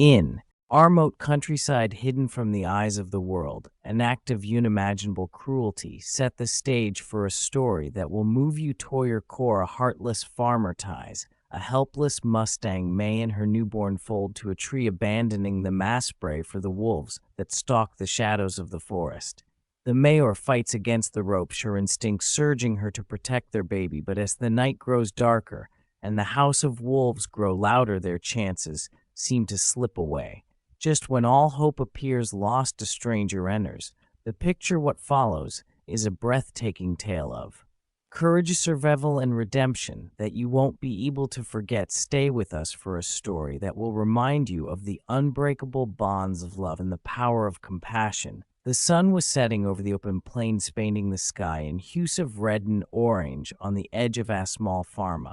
In our remote countryside hidden from the eyes of the world, an act of unimaginable cruelty set the stage for a story that will move you to your core. A heartless farmer ties a helpless Mustang May and her newborn foaled to a tree, abandoning the mass prey for the wolves that stalk the shadows of the forest. The Mayor fights against the ropes, her instincts urging her to protect their baby, but as the night grows darker and the house of wolves grow louder, their chances seem to slip away. Just when all hope appears lost, a stranger enters. The picture what follows is a breathtaking tale of courage, survival, and redemption that you won't be able to forget. Stay with us for a story that will remind you of the unbreakable bonds of love and the power of compassion. The sun was setting over the open plains, painting the sky in hues of red and orange on the edge of a small farm.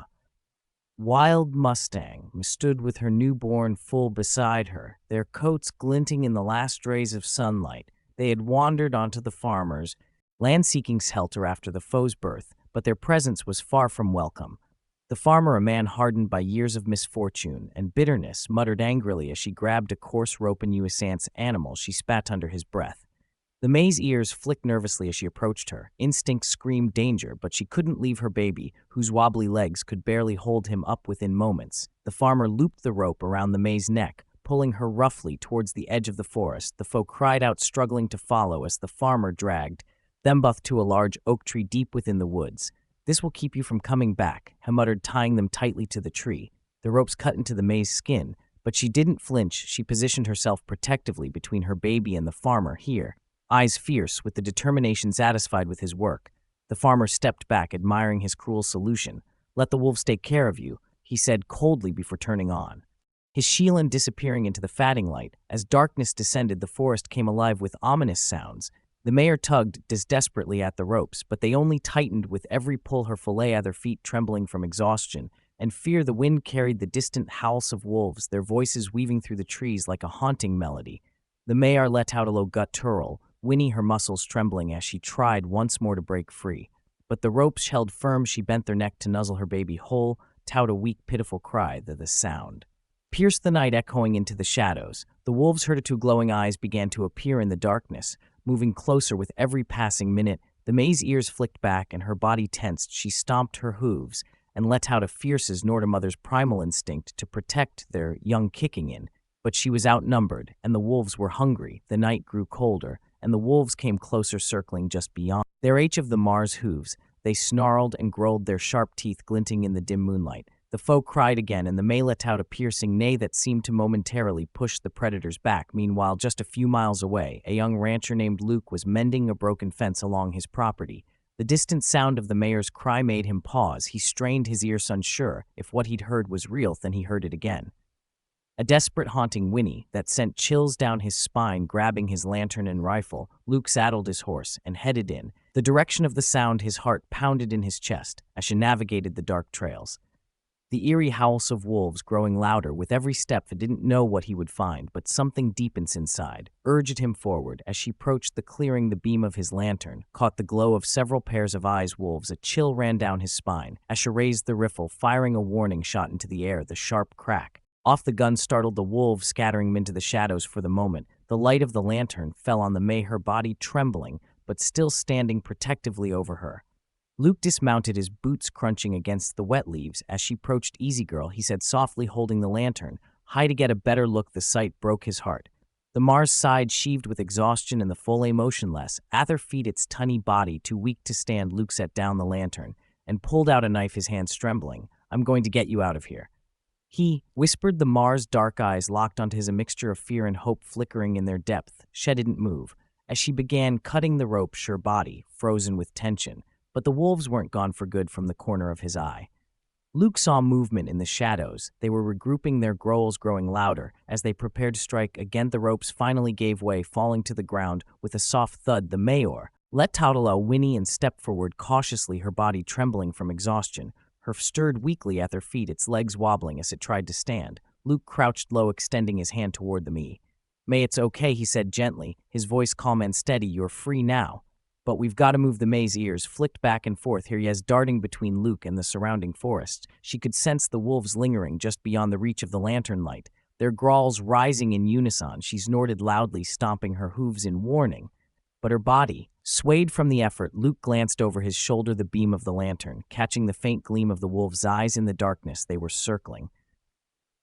Wild Mustang stood with her newborn foal beside her, their coats glinting in the last rays of sunlight. They had wandered onto the farmer's land seeking shelter after the foe's birth, but their presence was far from welcome. The farmer, a man hardened by years of misfortune and bitterness, muttered angrily as she grabbed a coarse rope and Usan's animal. She spat under his breath. The May's ears flicked nervously as she approached her. Instinct screamed danger, but she couldn't leave her baby, whose wobbly legs could barely hold him up within moments. The farmer looped the rope around the May's neck, pulling her roughly towards the edge of the forest. The foe cried out, struggling to follow as the farmer dragged them both to a large oak tree deep within the woods. "This will keep you from coming back," he muttered, tying them tightly to the tree. The ropes cut into the May's skin, but she didn't flinch. She positioned herself protectively between her baby and the farmer. Here, eyes fierce, with the determination satisfied with his work, the farmer stepped back, admiring his cruel solution. "Let the wolves take care of you," he said coldly before turning on his shield and disappearing into the fatting light. As darkness descended, the forest came alive with ominous sounds. The Mayor tugged desperately at the ropes, but they only tightened with every pull. Her fillet at their feet, trembling from exhaustion and fear. The wind carried the distant howls of wolves, their voices weaving through the trees like a haunting melody. The Mayor let out a low guttural whinny, her muscles trembling as she tried once more to break free. But the ropes held firm. She bent their neck to nuzzle her baby whole, tout a weak, pitiful cry. The sound pierced the night, echoing into the shadows. The wolves heard it too. Glowing eyes began to appear in the darkness, moving closer with every passing minute. The May's ears flicked back and her body tensed. She stomped her hooves and let out a fierce as nor a mother's primal instinct to protect their young kicking in. But she was outnumbered, and the wolves were hungry. The night grew colder, and the wolves came closer, circling just beyond their reach of the Mars hooves. They snarled and growled, their sharp teeth glinting in the dim moonlight. The foe cried again, and the May let out a piercing neigh that seemed to momentarily push the predators back. Meanwhile, just a few miles away, a young rancher named Luke was mending a broken fence along his property. The distant sound of the Mayor's cry made him pause. He strained his ears, unsure if what he'd heard was real. Then he heard it again. A desperate, haunting whinny that sent chills down his spine. Grabbing his lantern and rifle, Luke saddled his horse and headed in the direction of the sound. His heart pounded in his chest as she navigated the dark trails, the eerie howls of wolves growing louder with every step. He didn't know what he would find, but something deep inside urged him forward. As she approached the clearing, the beam of his lantern caught the glow of several pairs of eyes. Wolves, a chill ran down his spine as she raised the rifle, firing a warning shot into the air. The sharp crack off the gun startled the wolves, scattering them into the shadows. For the moment, the light of the lantern fell on the May, her body trembling, but still standing protectively over her. Luke dismounted, his boots crunching against the wet leaves. As she approached, "Easy, girl," he said softly, holding the lantern high to get a better look. The sight broke his heart. The Mars sighed, sheathed with exhaustion, and the foal lay motionless at their feet, its tiny body too weak to stand. Luke set down the lantern and pulled out a knife, his hands trembling. "I'm going to get you out of here," he whispered. The Mars' dark eyes locked onto his, a mixture of fear and hope flickering in their depth. She didn't move as she began cutting the rope, her body frozen with tension. But the wolves weren't gone for good. From the corner of his eye, Luke saw movement in the shadows. They were regrouping, their growls growing louder as they prepared to strike again. The ropes finally gave way, falling to the ground with a soft thud. The Mayor let out a whinny and stepped forward cautiously, her body trembling from exhaustion. Her stirred weakly at their feet, its legs wobbling as it tried to stand. Luke crouched low, extending his hand toward the May. "It's okay," he said gently, his voice calm and steady. "You're free now. But we've got to move." The May's ears flicked back and forth, here yes, darting between Luke and the surrounding forest. She could sense the wolves lingering just beyond the reach of the lantern light. their growls rising in unison. She snorted loudly, stomping her hooves in warning. But her body swayed from the effort. Luke glanced over his shoulder, the beam of the lantern, catching the faint gleam of the wolves' eyes in the darkness they were circling.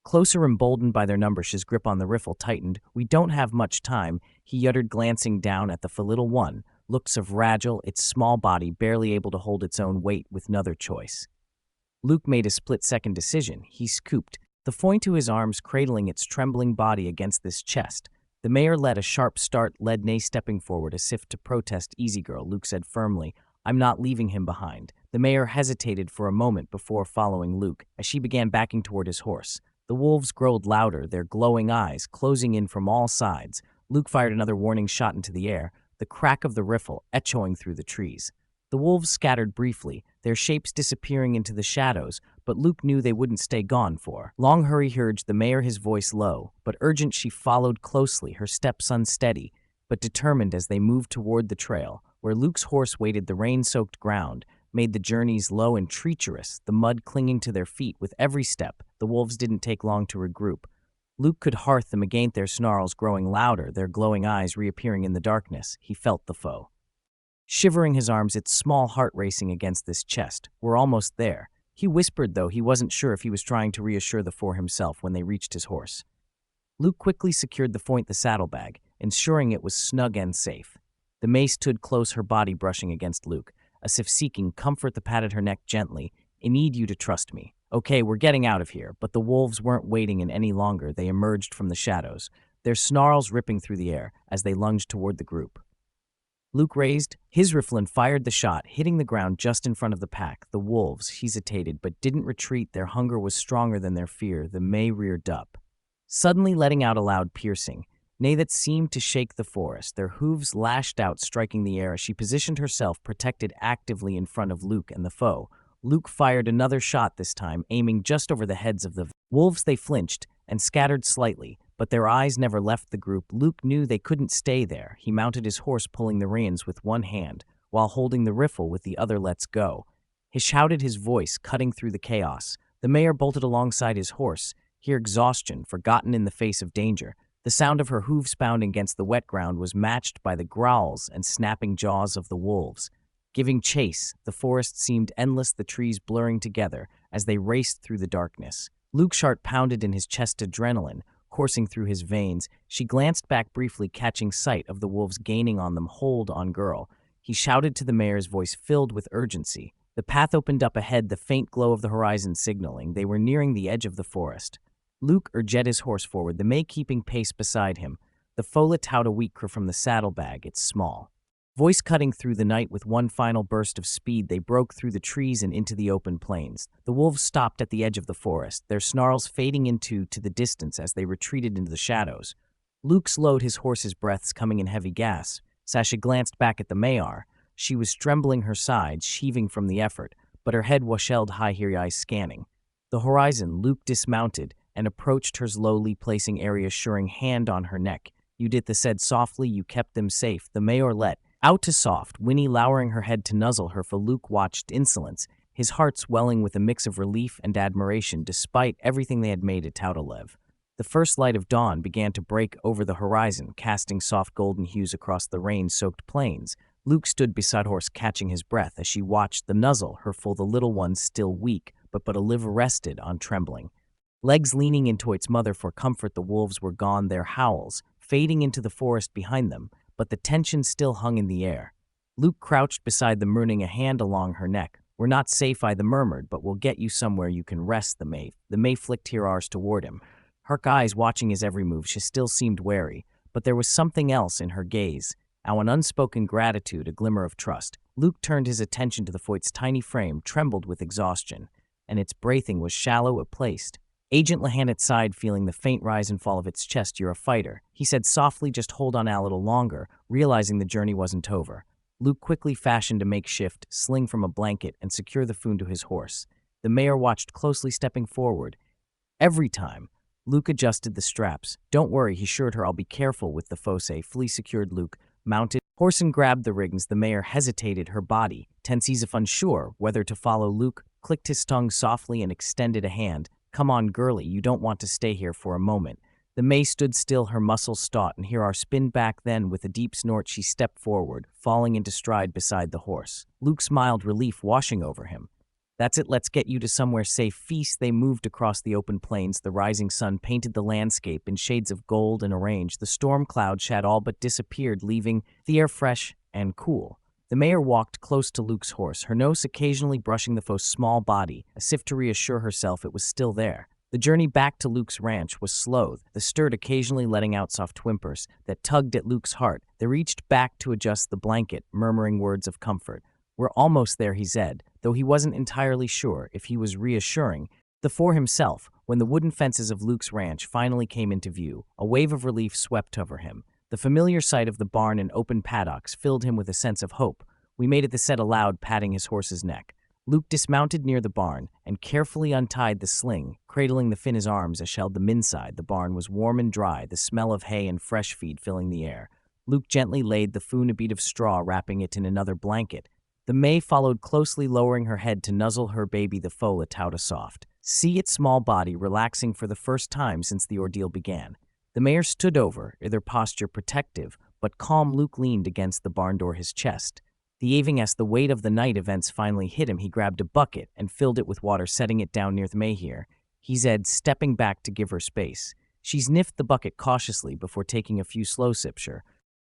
Closer, emboldened by their numbers, his grip on the rifle tightened. "We don't have much time," he uttered, glancing down at the little one. Looked so fragile, its small body barely able to hold its own weight with another choice. Luke made a split-second decision. He scooped the foin to his arms, cradling its trembling body against this chest. The mayor led a sharp start, led Nay stepping forward as if to protest. "Easy, girl," Luke said firmly. "I'm not leaving him behind." The mayor hesitated for a moment before following Luke as she began backing toward his horse. The wolves growled louder, their glowing eyes closing in from all sides. Luke fired another warning shot into the air, the crack of the rifle echoing through the trees. The wolves scattered briefly, their shapes disappearing into the shadows, but Luke knew they wouldn't stay gone for long. "Hurry," urged the mayor, his voice low but urgent. She followed closely, her steps unsteady but determined as they moved toward the trail, where Luke's horse waded the rain-soaked ground, made the journeys low and treacherous, the mud clinging to their feet with every step. The wolves didn't take long to regroup. Luke could hearth them again, their snarls growing louder, their glowing eyes reappearing in the darkness. He felt the foe shivering his arms, its small heart racing against this chest. "We're almost there." He whispered, though he wasn't sure if he was trying to reassure the four himself. When they reached his horse, Luke quickly secured the foin, the saddlebag, ensuring it was snug and safe. The mace stood close, her body brushing against Luke, as if seeking comfort. The patted her neck gently. "I need you to trust me." "Okay, we're getting out of here." But the wolves weren't waiting in any longer. They emerged from the shadows, their snarls ripping through the air as they lunged toward the group. Luke raised his rifle and fired the shot, hitting the ground just in front of the pack. The wolves hesitated but didn't retreat. Their hunger was stronger than their fear. The May reared up, suddenly letting out a loud piercing neigh that seemed to shake the forest. Their hooves lashed out, striking the air as she positioned herself, protected actively in front of Luke and the foe. Luke fired another shot, this time aiming just over the heads of the wolves. They flinched and scattered slightly, but their eyes never left the group. Luke knew they couldn't stay there. He mounted his horse, pulling the reins with one hand while holding the rifle with the other. "Let's go," he shouted, his voice cutting through the chaos. The mayor bolted alongside his horse, here exhaustion forgotten in the face of danger. The sound of her hooves pounding against the wet ground was matched by the growls and snapping jaws of the wolves, giving chase. The forest seemed endless, the trees blurring together as they raced through the darkness. Luke's heart pounded in his chest, adrenaline coursing through his veins. She glanced back briefly, catching sight of the wolves gaining on them. "Hold on, girl," he shouted to the mayor's voice filled with urgency. The path opened up ahead, the faint glow of the horizon signaling they were nearing the edge of the forest. Luke urged his horse forward, the May keeping pace beside him. The foe let out a weak cry from the saddlebag, its small voice cutting through the night. With one final burst of speed, they broke through the trees and into the open plains. The wolves stopped at the edge of the forest, their snarls fading into the distance as they retreated into the shadows. Luke slowed his horse's breaths coming in heavy gasps. Sasha glanced back at the mayor. She was trembling, her sides heaving from the effort, but her head was held high, her eyes scanning the horizon. Luke dismounted and approached her slowly, placing a reassuring hand on her neck. "You did," the said softly. "You kept them safe." The mayor let out to soft whinny, lowering her head to nuzzle her. For Luke watched insolence, his heart swelling with a mix of relief and admiration. Despite everything they had made it out to live, the first light of dawn began to break over the horizon, casting soft golden hues across the rain-soaked plains. Luke stood beside horse, catching his breath as she watched the nuzzle her full, the little one still weak, but a liver rested on trembling legs, leaning into its mother for comfort. The wolves were gone, their howls fading into the forest behind them, but the tension still hung in the air. Luke crouched beside them, running a hand along her neck. "We're not safe," I murmured, "but we'll get you somewhere you can rest." The May flicked her arms toward him, her eyes watching his every move. She still seemed wary, but there was something else in her gaze, an unspoken gratitude, a glimmer of trust. Luke turned his attention to the foot's tiny frame, trembled with exhaustion, and its breathing was shallow, placed. Agent Lahan at side, feeling the faint rise and fall of its chest. "You're a fighter," he said softly. "Just hold on a little longer." Realizing the journey wasn't over, Luke quickly fashioned a makeshift sling from a blanket and secured the food to his horse. The mayor watched closely, stepping forward. Every time Luke adjusted the straps. "Don't worry," he assured her. "I'll be careful with the foe." Safely secured, Luke mounted horse and grabbed the reins. The mayor hesitated, her body tense, as if unsure whether to follow. Luke clicked his tongue softly and extended a hand. "Come on, girlie, you don't want to stay here for a moment." The May stood still, her muscles taut, and our spin back. Then, with a deep snort, she stepped forward, falling into stride beside the horse. Luke smiled, relief washing over him. That's it, let's get you to somewhere safe. Feast. They moved across the open plains. The rising sun painted the landscape in shades of gold and orange. The storm clouds had all but disappeared, leaving the air fresh and cool. The mayor walked close to Luke's horse, her nose occasionally brushing the foe's small body, as if to reassure herself it was still there. The journey back to Luke's ranch was slow, the stirred occasionally letting out soft whimpers that tugged at Luke's heart. They reached back to adjust the blanket, murmuring words of comfort. "We're almost there," he said, though he wasn't entirely sure if he was reassuring. For himself, when the wooden fences of Luke's ranch finally came into view, a wave of relief swept over him. The familiar sight of the barn and open paddocks filled him with a sense of hope. "We made it," he said aloud, patting his horse's neck. Luke dismounted near the barn and carefully untied the sling, cradling the fin in his arms as held them inside. The barn was warm and dry, the smell of hay and fresh feed filling the air. Luke gently laid the foon a bead of straw, wrapping it in another blanket. The May followed closely, lowering her head to nuzzle her baby. The foal let out a soft, see its small body relaxing for the first time since the ordeal began. The mayor stood over, their posture protective but calm. Luke leaned against the barn door, his chest heaving as the weight of the night events finally hit him. He grabbed a bucket and filled it with water, setting it down near the May here. He said, stepping back to give her space. She sniffed the bucket cautiously before taking a few slow sips. Her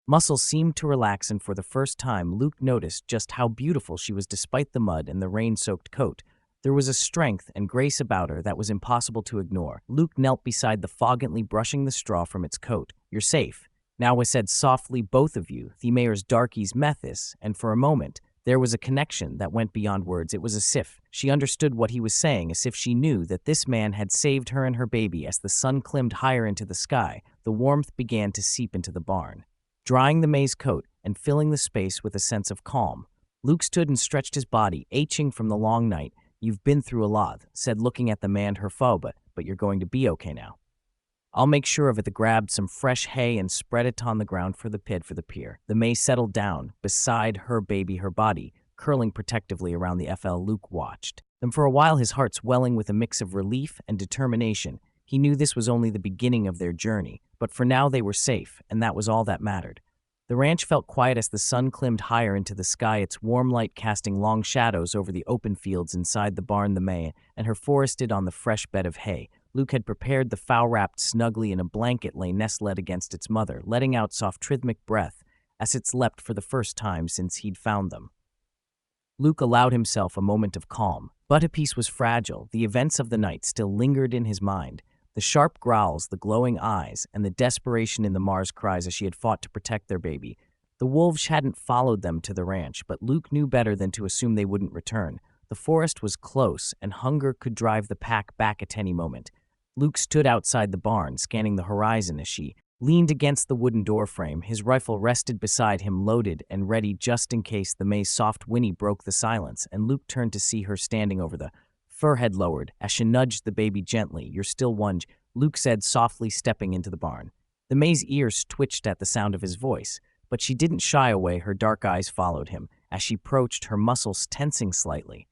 muscles seemed to relax, and for the first time, Luke noticed just how beautiful she was despite the mud and the rain-soaked coat. There was a strength and grace about her that was impossible to ignore. Luke knelt beside the fog, gently brushing the straw from its coat. "You're safe now," was said softly, "both of you." The mayor's darkies met this, and for a moment, there was a connection that went beyond words. It was as if she understood what he was saying, as if she knew that this man had saved her and her baby. As the sun climbed higher into the sky, the warmth began to seep into the barn, drying the May's coat and filling the space with a sense of calm. Luke stood and stretched his body, aching from the long night. "You've been through a lot," said, looking at the man, her foe, but you're going to be okay now. "I'll make sure of it." They grabbed some fresh hay and spread it on the ground for the pier. The May settled down beside her baby, her body curling protectively around the FL. Luke watched them for a while, his heart swelling with a mix of relief and determination. He knew this was only the beginning of their journey, but for now they were safe, and that was all that mattered. The ranch felt quiet as the sun climbed higher into the sky, its warm light casting long shadows over the open fields inside the barn. The May and her forested on the fresh bed of hay Luke had prepared. The fowl, wrapped snugly in a blanket, lay nestled against its mother, letting out soft rhythmic breath as it slept for the first time since he'd found them. Luke allowed himself a moment of calm, but a peace was fragile. The events of the night still lingered in his mind. The sharp growls, the glowing eyes, and the desperation in the Mars cries as she had fought to protect their baby. The wolves hadn't followed them to the ranch, but Luke knew better than to assume they wouldn't return. The forest was close, and hunger could drive the pack back at any moment. Luke stood outside the barn, scanning the horizon as she leaned against the wooden doorframe. His rifle rested beside him, loaded and ready just in case. The May's soft whinny broke the silence, and Luke turned to see her standing over the fur, head lowered as she nudged the baby gently. "You're still one," Luke said softly, stepping into the barn. The May's ears twitched at the sound of his voice, but she didn't shy away. Her dark eyes followed him as she approached, her muscles tensing slightly.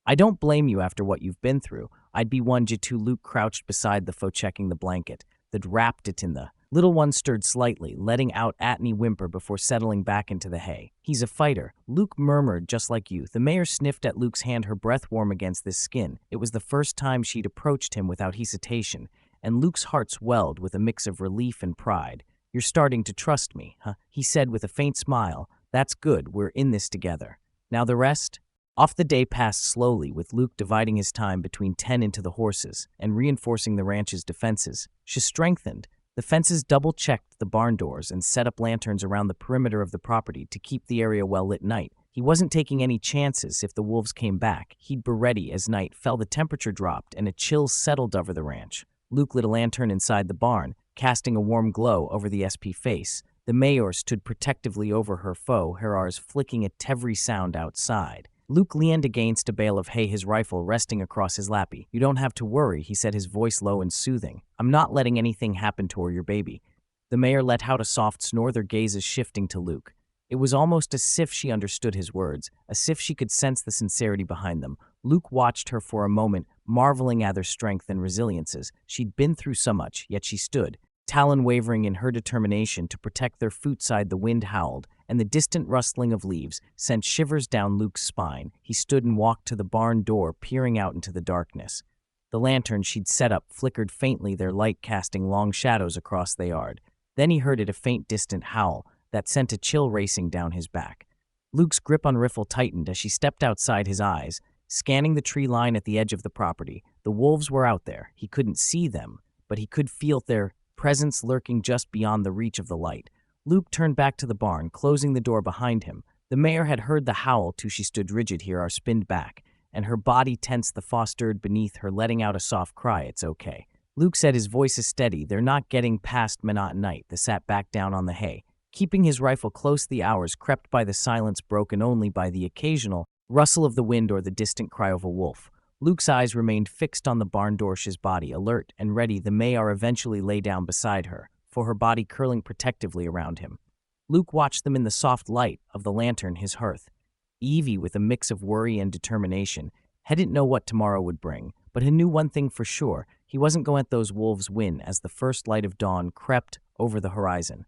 "I don't blame you after what you've been through. I'd be one too." Luke crouched beside the foe, checking the blanket that wrapped it in. The little one stirred slightly, letting out Atney whimper before settling back into the hay. "He's a fighter," Luke murmured, "just like you." The mayor sniffed at Luke's hand, her breath warm against his skin. It was the first time she'd approached him without hesitation, and Luke's heart swelled with a mix of relief and pride. "You're starting to trust me, huh?" he said with a faint smile. "That's good, we're in this together. Now the rest?" Off the day passed slowly, with Luke dividing his time between tending to the horses and reinforcing the ranch's defenses. She strengthened the fences, double-checked the barn doors, and set up lanterns around the perimeter of the property to keep the area well lit. Night. He wasn't taking any chances. If the wolves came back, he'd be ready. As night fell, the temperature dropped, and a chill settled over the ranch. Luke lit a lantern inside the barn, casting a warm glow over the SP face. The mayor stood protectively over her foe, her eyes flicking at every sound outside. Luke leaned against a bale of hay, his rifle resting across his lap. "You don't have to worry," he said, his voice low and soothing. "I'm not letting anything happen to her, your baby." The mayor let out a soft snore, their gazes shifting to Luke. It was almost as if she understood his words, as if she could sense the sincerity behind them. Luke watched her for a moment, marveling at her strength and resiliences. She'd been through so much, yet she stood, talon wavering in her determination to protect their footside. The wind howled, and the distant rustling of leaves sent shivers down Luke's spine. He stood and walked to the barn door, peering out into the darkness. The lantern she'd set up flickered faintly, their light casting long shadows across the yard. Then he heard a faint, distant howl that sent a chill racing down his back. Luke's grip on Riffle tightened as she stepped outside his eyes, scanning the tree line at the edge of the property. The wolves were out there. He couldn't see them, but he could feel their presence lurking just beyond the reach of the light. Luke turned back to the barn, closing the door behind him. The mayor had heard the howl too. She stood rigid here, our spinned back, and her body tense. The fawn stirred beneath her, letting out a soft cry. It's okay. Luke said, his voice is steady. They're not getting past Minot Night. They sat back down on the hay, keeping his rifle close. The hours crept by, the silence broken only by the occasional rustle of the wind or the distant cry of a wolf. Luke's eyes remained fixed on the barn door, his body alert and ready. The mayor eventually lay down beside her, for her body curling protectively around him. Luke watched them in the soft light of the lantern, his hearth. Evie, with a mix of worry and determination, didn't know what tomorrow would bring, but he knew one thing for sure. He wasn't going to let those wolves win. As the first light of dawn crept over the horizon,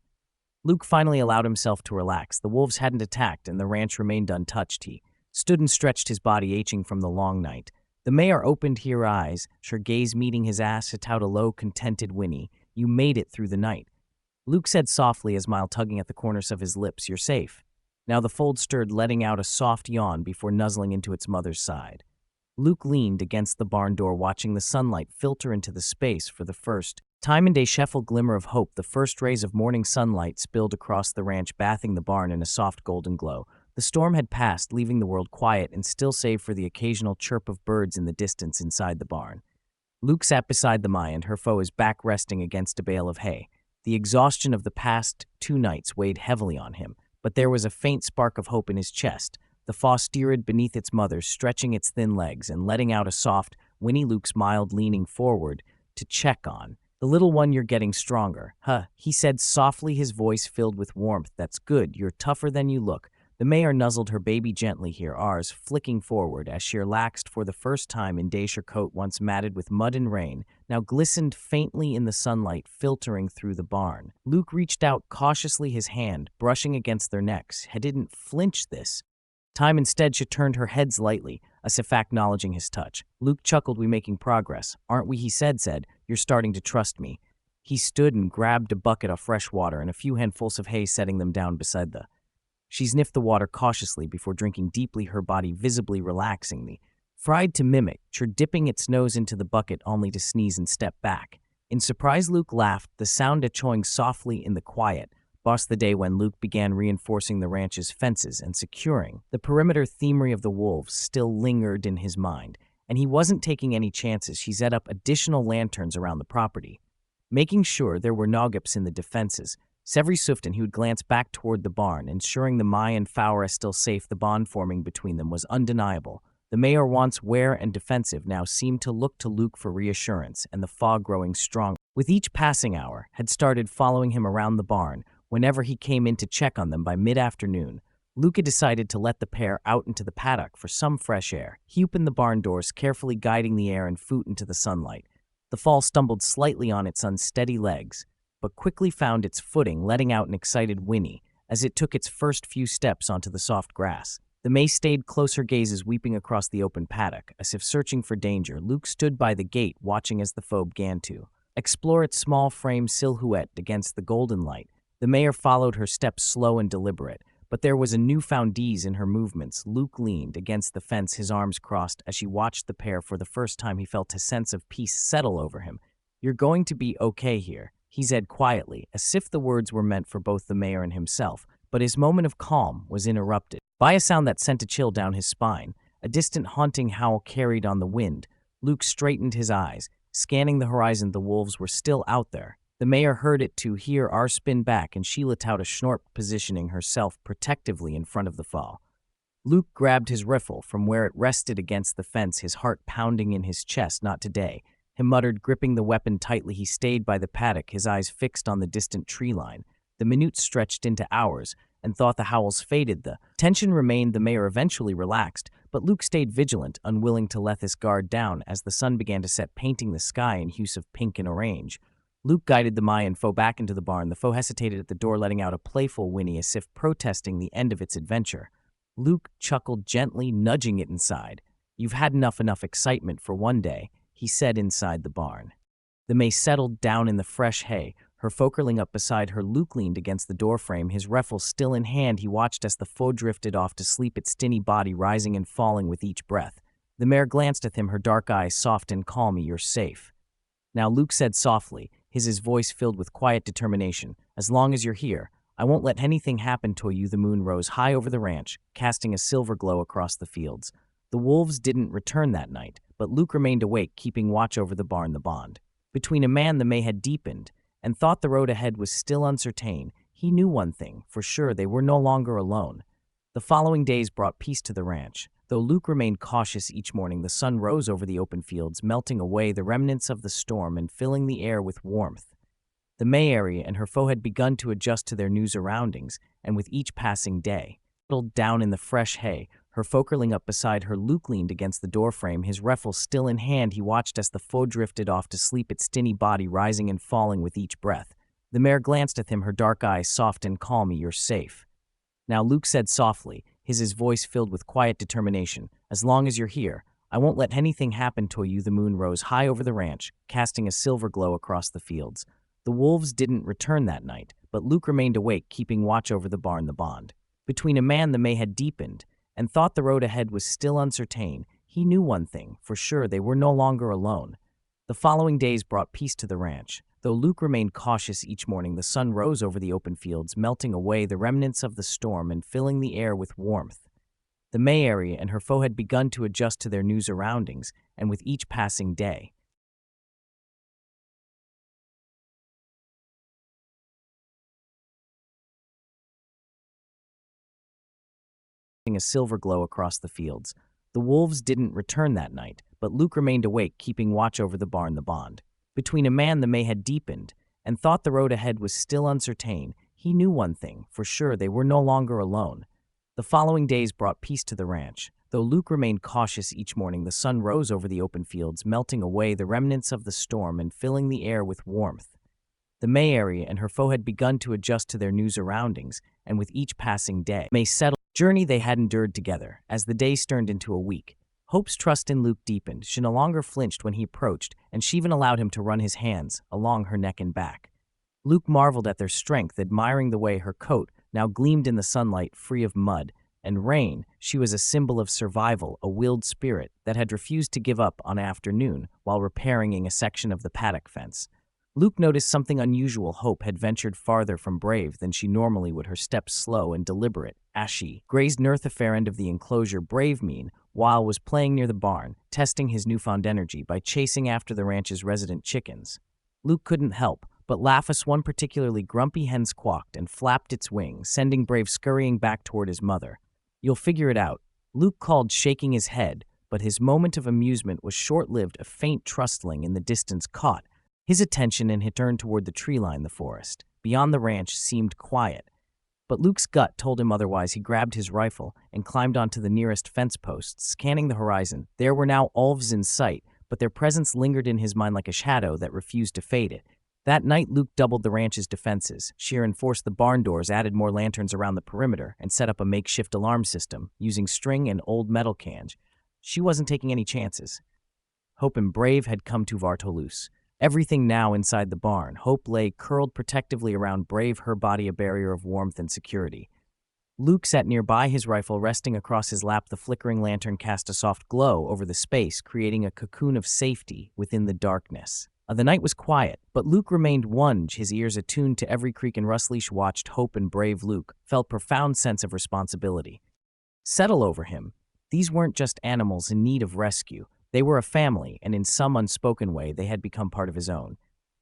Luke finally allowed himself to relax. The wolves hadn't attacked, and the ranch remained untouched. He stood and stretched, his body aching from the long night. The mayor opened her eyes, her gaze meeting his ass, let out a low, contented whinny. You made it through the night. Luke said softly, a smile tugging at the corners of his lips. You're safe. Now the fold stirred, letting out a soft yawn before nuzzling into its mother's side. Luke leaned against the barn door, watching the sunlight filter into the space for the first time in a sheffled glimmer of hope. The first rays of morning sunlight spilled across the ranch, bathing the barn in a soft golden glow. The storm had passed, leaving the world quiet and still, save for the occasional chirp of birds in the distance inside the barn. Luke sat beside the Mayan, her foe, his back resting against a bale of hay. The exhaustion of the past 2 nights weighed heavily on him, but there was a faint spark of hope in his chest. The fawn stirred beneath its mother, stretching its thin legs and letting out a soft whinny. Luke smiled, leaning forward to check on the little one. You're getting stronger, huh? He said softly, his voice filled with warmth. That's good. You're tougher than you look. The mayor nuzzled her baby gently here, ours flicking forward as she relaxed for the first time in days. Her coat, once matted with mud and rain, now glistened faintly in the sunlight filtering through the barn. Luke reached out cautiously, his hand brushing against their necks. He didn't flinch this time. Instead, she turned her head slightly, as if acknowledging his touch. Luke chuckled. We making progress, aren't we? He said, you're starting to trust me. He stood and grabbed a bucket of fresh water and a few handfuls of hay, setting them down beside the She sniffed the water cautiously before drinking deeply, her body visibly relaxing. The fried to mimic, dipping its nose into the bucket only to sneeze and step back. In surprise, Luke laughed, the sound echoing softly in the quiet. Was the day when Luke began reinforcing the ranch's fences and securing the perimeter. Themery of the wolves still lingered in his mind, and he wasn't taking any chances. He set up additional lanterns around the property, making sure there were no gaps in the defenses. Every Sufton, he would glance back toward the barn, ensuring the Mayan Fowra still safe. The bond forming between them was undeniable. The mayor, once wary and defensive, now seemed to look to Luke for reassurance, and the fog growing strong with each passing hour had started following him around the barn whenever he came in to check on them. By mid-afternoon, Luke had decided to let the pair out into the paddock for some fresh air. He opened the barn doors, carefully guiding the air and foot into the sunlight. The fall stumbled slightly on its unsteady legs, but quickly found its footing, letting out an excited whinny as it took its first few steps onto the soft grass. The May stayed close, her gazes weeping across the open paddock, as if searching for danger. Luke stood by the gate, watching as the foe began to explore its small frame silhouette against the golden light. The mayor followed her steps, slow and deliberate, but there was a newfound ease in her movements. Luke leaned against the fence, his arms crossed, as she watched the pair. For the first time, he felt a sense of peace settle over him. You're going to be okay here, he said quietly, as if the words were meant for both the mayor and himself. But his moment of calm was interrupted by a sound that sent a chill down his spine. A distant haunting howl carried on the wind. Luke straightened his eyes, scanning the horizon. The wolves were still out there. The mayor heard it too. Here, our spin back, and she let out a snort, positioning herself protectively in front of the fall. Luke grabbed his rifle from where it rested against the fence, his heart pounding in his chest. Not today, he muttered, gripping the weapon tightly. He stayed by the paddock, his eyes fixed on the distant tree line. The minutes stretched into hours, and thought the howls faded. The tension remained. The mayor eventually relaxed, but Luke stayed vigilant, unwilling to let this guard down as the sun began to set, painting the sky in hues of pink and orange. Luke guided the Mayan foe back into the barn. The foe hesitated at the door, letting out a playful whinny as if protesting the end of its adventure. Luke chuckled gently, nudging it inside. "You've had enough excitement for one day," he said inside the barn. The May settled down in the fresh hay, her foe curling up beside her. Luke leaned against the doorframe, his rifle still in hand. He watched as the foe drifted off to sleep, its skinny body rising and falling with each breath. The mare glanced at him, her dark eyes soft and calm. "You're safe." Now, Luke said softly, his voice filled with quiet determination. "As long as you're here, I won't let anything happen to you." The moon rose high over the ranch, casting a silver glow across the fields. The wolves didn't return that night, but Luke remained awake, keeping watch over the barn. The bond between a man the May had deepened, and thought the road ahead was still uncertain. He knew one thing for sure: they were no longer alone. The following days brought peace to the ranch. Though Luke remained cautious each morning, the sun rose over the open fields, melting away the remnants of the storm and filling the air with warmth. The May area and her foe had begun to adjust to their new surroundings, and with each passing day, settled down in the fresh hay, her foe curling up beside her. Luke leaned against the doorframe, his rifle still in hand. He watched as the foe drifted off to sleep, its skinny body rising and falling with each breath. The mare glanced at him, her dark eyes soft and calm. "You're safe." Now, Luke said softly, his voice filled with quiet determination. "As long as you're here, I won't let anything happen to you." The moon rose high over the ranch, casting a silver glow across the fields. The wolves didn't return that night, but Luke remained awake, keeping watch over the barn. The bond between a man the May had deepened, and thought the road ahead was still uncertain. He knew one thing for sure: they were no longer alone. The following days brought peace to the ranch. Though Luke remained cautious each morning, the sun rose over the open fields, melting away the remnants of the storm and filling the air with warmth. The May area and her foe had begun to adjust to their new surroundings, and with each passing day, a silver glow across the fields. The wolves didn't return that night, but Luke remained awake, keeping watch over the barn. The bond between a man the May had deepened, and thought the road ahead was still uncertain. He knew one thing for sure: they were no longer alone. The following days brought peace to the ranch. Though Luke remained cautious each morning, the sun rose over the open fields, melting away the remnants of the storm and filling the air with warmth. The May area and her foe had begun to adjust to their new surroundings, and with each passing day, May settled journey they had endured together. As the days turned into a week, Hope's trust in Luke deepened. She no longer flinched when he approached, and she even allowed him to run his hands along her neck and back. Luke marveled at their strength, admiring the way her coat now gleamed in the sunlight, free of mud and rain. She was a symbol of survival, a willed spirit that had refused to give up on afternoon while repairing a section of the paddock fence. Luke noticed something unusual. Hope had ventured farther from Brave than she normally would, her steps slow and deliberate, as she grazed near the far end of the enclosure. Brave, meanwhile, was playing near the barn, testing his newfound energy by chasing after the ranch's resident chickens. Luke couldn't help but laugh as one particularly grumpy hen squawked and flapped its wings, sending Brave scurrying back toward his mother. "You'll figure it out," Luke called, shaking his head, but his moment of amusement was short-lived. A faint trustling in the distance caught his attention, and he turned toward the tree line. The forest beyond the ranch seemed quiet, but Luke's gut told him otherwise. He grabbed his rifle and climbed onto the nearest fence post, scanning the horizon. There were now wolves in sight, but their presence lingered in his mind like a shadow that refused to fade it. That night, Luke doubled the ranch's defenses. She reinforced the barn doors, added more lanterns around the perimeter, and set up a makeshift alarm system using string and old metal cans. She wasn't taking any chances. Hope and Brave had come to Rothels. Everything now inside the barn. Hope lay curled protectively around Brave, her body a barrier of warmth and security. Luke sat nearby, his rifle resting across his lap. The flickering lantern cast a soft glow over the space, creating a cocoon of safety within the darkness. The night was quiet, but Luke remained his ears attuned to every creak and rustle. He watched Hope and Brave. Luke felt profound sense of responsibility settle over him. These weren't just animals in need of rescue. They were a family, and in some unspoken way, they had become part of his own.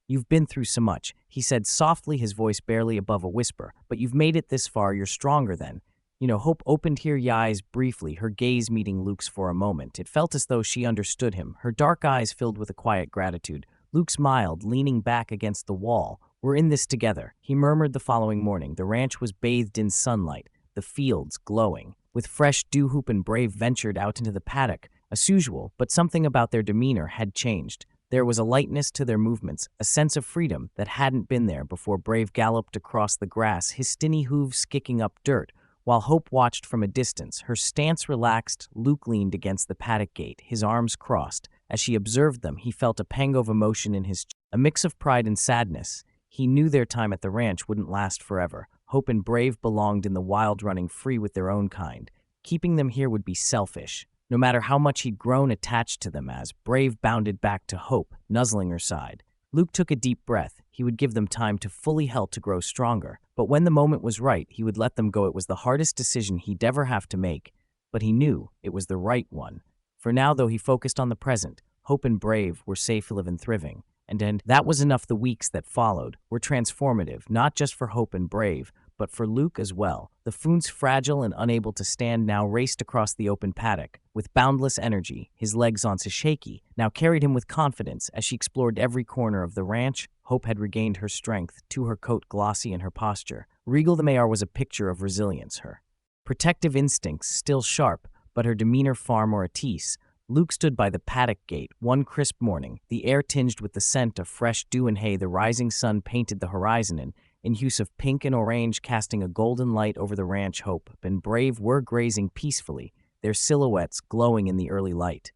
"You've been through so much," he said softly, his voice barely above a whisper, "but you've made it this far. You're stronger than." Hope opened her eyes briefly, her gaze meeting Luke's for a moment. It felt as though she understood him, her dark eyes filled with a quiet gratitude. Luke smiled, leaning back against the wall. "We're in this together," he murmured. The following morning, the ranch was bathed in sunlight, the fields glowing With fresh dew, Hope and Brave ventured out into the paddock, as usual, but something about their demeanor had changed. There was a lightness to their movements, a sense of freedom that hadn't been there before Brave galloped across the grass, his skinny hooves kicking up dirt, while Hope watched from a distance. Her stance relaxed, Luke leaned against the paddock gate, his arms crossed. As she observed them, he felt a pang of emotion in his chest, a mix of pride and sadness. He knew their time at the ranch wouldn't last forever. Hope and Brave belonged in the wild, running free with their own kind. Keeping them here would be selfish. No matter how much he'd grown attached to them, as Brave bounded back to Hope, nuzzling her side. Luke took a deep breath. He would give them time to fully help to grow stronger. But when the moment was right, he would let them go. It was the hardest decision he'd ever have to make, but he knew it was the right one. For now, though, he focused on the present. Hope and Brave were safe, live, and thriving. And that was enough. The weeks that followed were transformative, not just for Hope and Brave, but for Luke as well. The Foons, fragile and unable to stand, now raced across the open paddock. With boundless energy, his legs once shaky, now carried him with confidence. As she explored every corner of the ranch, Hope had regained her strength, to her coat glossy and her posture. Regal the mare was a picture of resilience, her protective instincts still sharp, but her demeanor far more at ease. Luke stood by the paddock gate one crisp morning, the air tinged with the scent of fresh dew and hay. The rising sun painted the horizon in hues of pink and orange, casting a golden light over the ranch. Hope and Brave were grazing peacefully, their silhouettes glowing in the early light.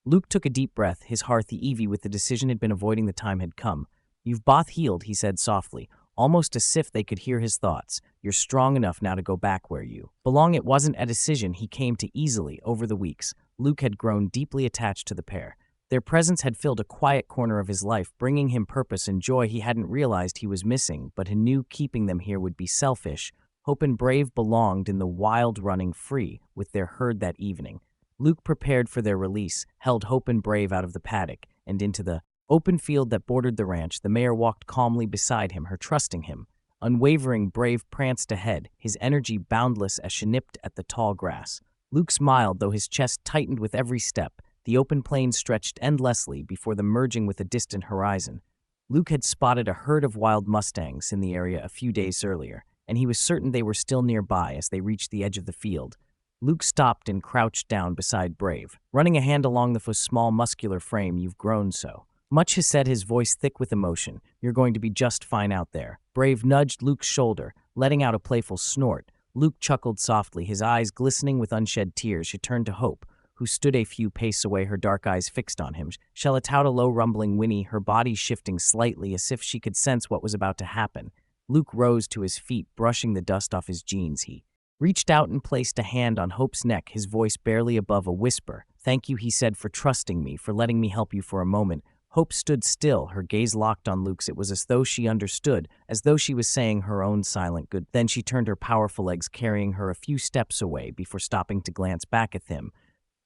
Luke took a deep breath, his heart heavy with the decision had been avoiding. The time had come. "You've both healed," he said softly, almost as if they could hear his thoughts. "You're strong enough now to go back where you belong." It wasn't a decision he came to easily. Over the weeks, Luke had grown deeply attached to the pair. Their presence had filled a quiet corner of his life, bringing him purpose and joy he hadn't realized he was missing, but he knew keeping them here would be selfish. Hope and Brave belonged in the wild, running free with their herd that evening. Luke prepared for their release, held Hope and Brave out of the paddock and into the open field that bordered the ranch. The mare walked calmly beside him, her trusting him. Unwavering, Brave pranced ahead, his energy boundless as she nipped at the tall grass. Luke smiled, though his chest tightened with every step. The open plain stretched endlessly before them, merging with a distant horizon. Luke had spotted a herd of wild mustangs in the area a few days earlier, and he was certain they were still nearby. As they reached the edge of the field, Luke stopped and crouched down beside Brave, running a hand along the small, muscular frame. "You've grown so much," he said, his voice thick with emotion. "You're going to be just fine out there." Brave nudged Luke's shoulder, letting out a playful snort. Luke chuckled softly, his eyes glistening with unshed tears. She turned to Hope, who stood a few paces away, her dark eyes fixed on him. She let out a low rumbling whinny, her body shifting slightly as if she could sense what was about to happen. Luke rose to his feet, brushing the dust off his jeans. He reached out and placed a hand on Hope's neck, his voice barely above a whisper. "Thank you," he said, "for trusting me, for letting me help you for a moment." Hope stood still, her gaze locked on Luke's. It was as though she understood, as though she was saying her own silent good. Then she turned, her powerful legs carrying her a few steps away before stopping to glance back at him.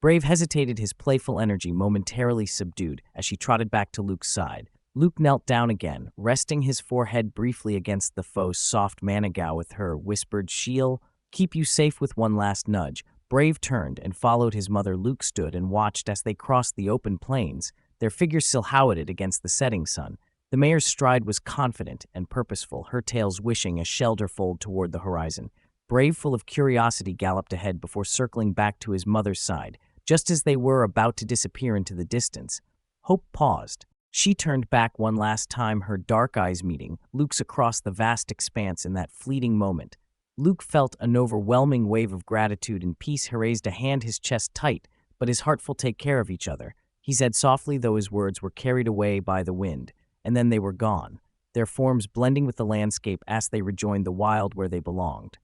Brave hesitated, his playful energy momentarily subdued as she trotted back to Luke's side. Luke knelt down again, resting his forehead briefly against the foe's soft manigaw. With her whispered, "She'll keep you safe." With one last nudge, Brave turned and followed his mother. Luke stood and watched as they crossed the open plains, their figures silhouetted against the setting sun. The mare's stride was confident and purposeful, her tail wishing a shelter fold toward the horizon. Brave, full of curiosity, galloped ahead before circling back to his mother's side. Just as they were about to disappear into the distance, Hope paused. She turned back one last time, her dark eyes meeting Luke's across the vast expanse. In that fleeting moment, Luke felt an overwhelming wave of gratitude and peace. He raised a hand, his chest tight, but his heartful. "Take care of each other," he said softly, though his words were carried away by the wind. And then they were gone, their forms blending with the landscape as they rejoined the wild where they belonged.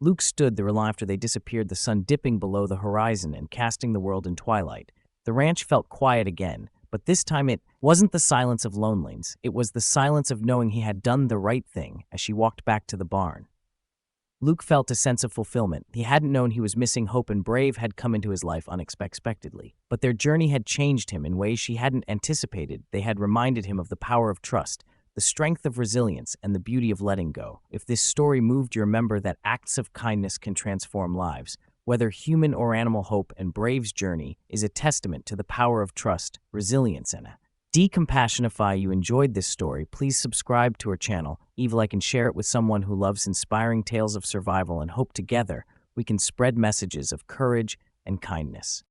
Luke stood there after they disappeared, the sun dipping below the horizon and casting the world in twilight. The ranch felt quiet again, but this time it wasn't the silence of loneliness. It was the silence of knowing he had done the right thing. As she walked back to the barn, Luke felt a sense of fulfillment. He hadn't known he was missing. Hope and Brave had come into his life unexpectedly, but their journey had changed him in ways she hadn't anticipated. They had reminded him of the power of trust, the strength of resilience, and the beauty of letting go. If this story moved you, remember that acts of kindness can transform lives. Whether human or animal, Hope and Brave's journey is a testament to the power of trust, resilience, and compassion. If you enjoyed this story, please subscribe to our channel, leave a like, and share it with someone who loves inspiring tales of survival and hope. Together, we can spread messages of courage and kindness.